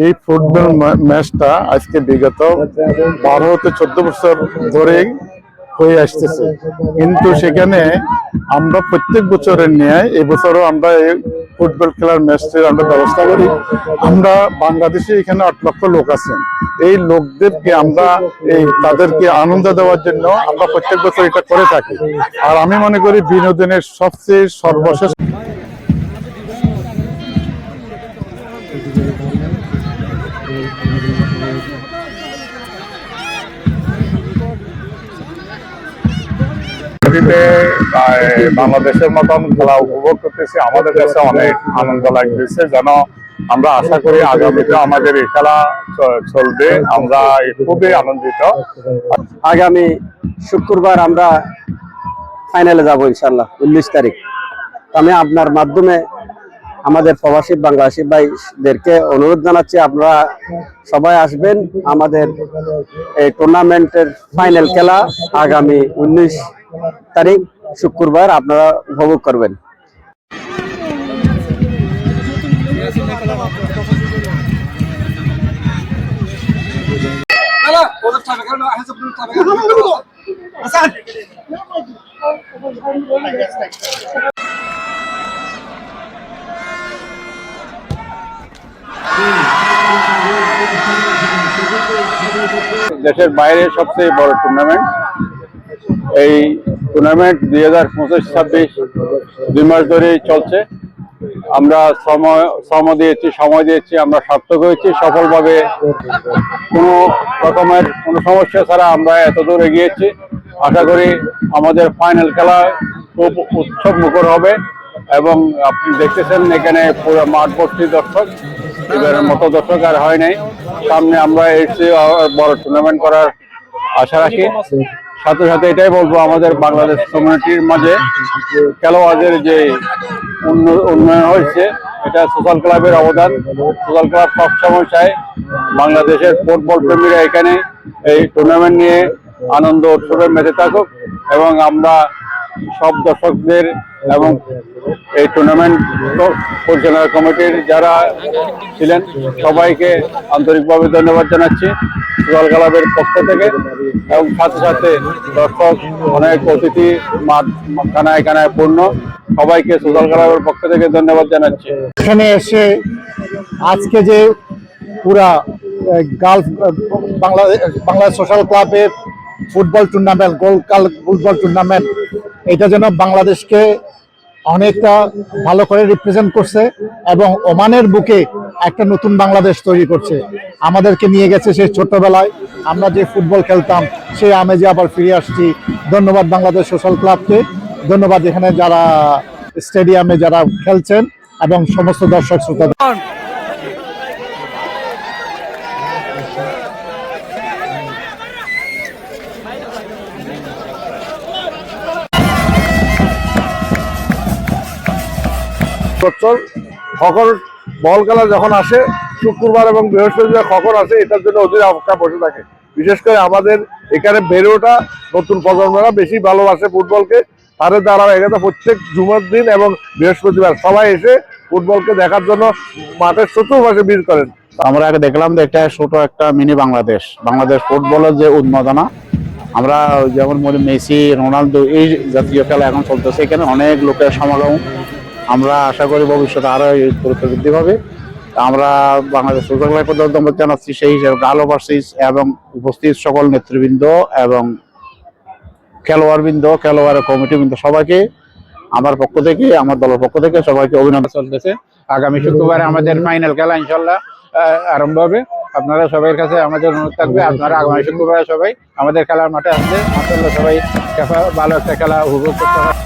এই ফুটবল ম্যাচটা আজকে বিগত 12 থেকে 14 বছর ধরেই হয়ে আসতেছে, কিন্তু সেখানে আমরা প্রত্যেক বছরের ন্যায় এবছরও আমরা এই ফুটবল খেলার ম্যাচের আমরা ব্যবস্থা করি। আমরা বাংলাদেশে এখানে 8 লক্ষ লোক আছেন, এই লোকদেরকে আমরা তাদেরকে আনন্দ দেওয়ার জন্য আমরা প্রত্যেক বছর এটা করে থাকি। আর আমি মনে করি বিনোদনের সবচেয়ে সর্বশেষ বাংলাদেশের মতন খেলা উপভোগ করতেছি, আমাদের কাছে অনেক আনন্দ লাগতেছে। যেন আমরা আশা করি আগামীতে আমাদের এই খেলা চলবে, আমরা খুবই আনন্দিত। আগামী শুক্রবার আমরা ফাইনালে যাব ইনশাআল্লাহ 19 তারিখ। আমি আপনার মাধ্যমে আমাদের প্রবাসী বাংলাদেশি ভাইদেরকে অনুরোধ জানাচ্ছি, আপনারা সবাই আসবেন। আমাদের এই টুর্নামেন্টের ফাইনাল খেলা আগামী 19 তারিখ শুক্রবার আপনারা উপভোগ করবেন। দেশের বাইরে সবচেয়ে বড় টুর্নামেন্ট। এই টুর্নামেন্ট 2025-26 2 মাস ধরেই চলছে। আমরা সময় দিয়েছি, আমরা সার্থক হয়েছি সফলভাবে। কোনো রকমের কোনো সমস্যা ছাড়া আমরা এত দূর এগিয়েছি। আশা করি আমাদের ফাইনাল খেলা খুব উৎসব মুখর হবে, এবং আপনি দেখতেছেন এখানে পুরো মাঠ ভর্তি দর্শক, এবারের মতো দর্শক আর হয় নাই। সামনে আমরা এসে বড় টুর্নামেন্ট করার আশা রাখি। সাথে সাথে এটাই বলবো, আমাদের বাংলাদেশ কমিউনিটির মাঝে খেলোয়াড়দের যে উন্নয়ন হয়েছে, এটা সোশ্যাল ক্লাবের অবদান। সোশ্যাল ক্লাব সবসময় চায় বাংলাদেশের ফুটবল প্রেমীরা এখানে এই টুর্নামেন্ট নিয়ে আনন্দ উৎসবে মেতে থাকুক, এবং আমরা সব দর্শকদের এবং এই টুর্নামেন্ট পরিচালনা কমিটির যারা ছিলেন সবাইকে আন্তরিকভাবে ধন্যবাদ জানাচ্ছি সোশ্যাল ক্লাবের পক্ষ থেকে। এবং সাথে সাথে দর্শক অনেক অতিথি, মাঠ কানায় কানায় পূর্ণ, সবাইকে সোশ্যাল ক্লাবের পক্ষ থেকে ধন্যবাদ জানাচ্ছি। এখানে এসে আজকে যে পুরা গালফ বাংলাদেশ সোশ্যাল ক্লাবের ফুটবল টুর্নামেন্ট, গোলকাল ফুটবল টুর্নামেন্ট, এটা যেন বাংলাদেশকে অনেকটা ভালো করে রিপ্রেজেন্ট করছে এবং ওমানের বুকে একটা নতুন বাংলাদেশ তৈরি করছে। আমাদেরকে নিয়ে গেছে সেই ছোট্টবেলায় আমরা যে ফুটবল খেলতাম, সেই আমেজে আবার ফিরে আসছি। ধন্যবাদ বাংলাদেশ সোশ্যাল ক্লাবকে, ধন্যবাদ এখানে যারা স্টেডিয়ামে যারা খেলছেন এবং সমস্ত দর্শক শ্রোতা। খবর বল খেলা যখন আসে শুক্রবার এবং বৃহস্পতিবার খবর আসে, এটার জন্য অধীর অপেক্ষা বসে থাকে। বিশেষ করে আমাদের এখানে বেড়ে ওঠা নতুন প্রজন্মরা বেশি ভালোবাসে ফুটবলকে। তাদের দ্বারা এখানে প্রত্যেক জুমার দিন এবং বৃহস্পতিবার সবাই এসে ফুটবলকে দেখার জন্য মাঠের চতুর্পাশে ভিড় করেন। আমরা আগে দেখলাম যে একটা ছোট একটা মিনি বাংলাদেশ ফুটবলের যে উন্মাদনা, আমরা যেমন মেসি, রোনালদো এই জাতীয় খেলা এখন চলতেছে, এখানে অনেক লোকের সমাগম। আমরা আশা করি ভবিষ্যতে আরো বৃদ্ধি পাবে। আমরা বাংলাদেশ ফুটবল ক্লাবের ধন্যবাদ জানাচ্ছি সেই হিসাবে ভালোবাসি, এবং উপস্থিত সকল নেতৃবৃন্দ এবং খেলোয়াড়ের কমিটিবৃন্দ সবাইকে আমার পক্ষ থেকে, আমার দলের পক্ষ থেকে সবাইকে অভিনন্দন। চলতেছে আগামী শুক্রবারে আমাদের ফাইনাল খেলা ইনশাল্লাহ আরম্ভ হবে। আপনারা সবাই কাছে আমাদের অনুরোধ থাকবে, আপনারা আগামী শুক্রবারে সবাই আমাদের খেলার মাঠে আসলে মাশাআল্লাহ সবাই ভালো একটা খেলা উপভোগ করতে পারে।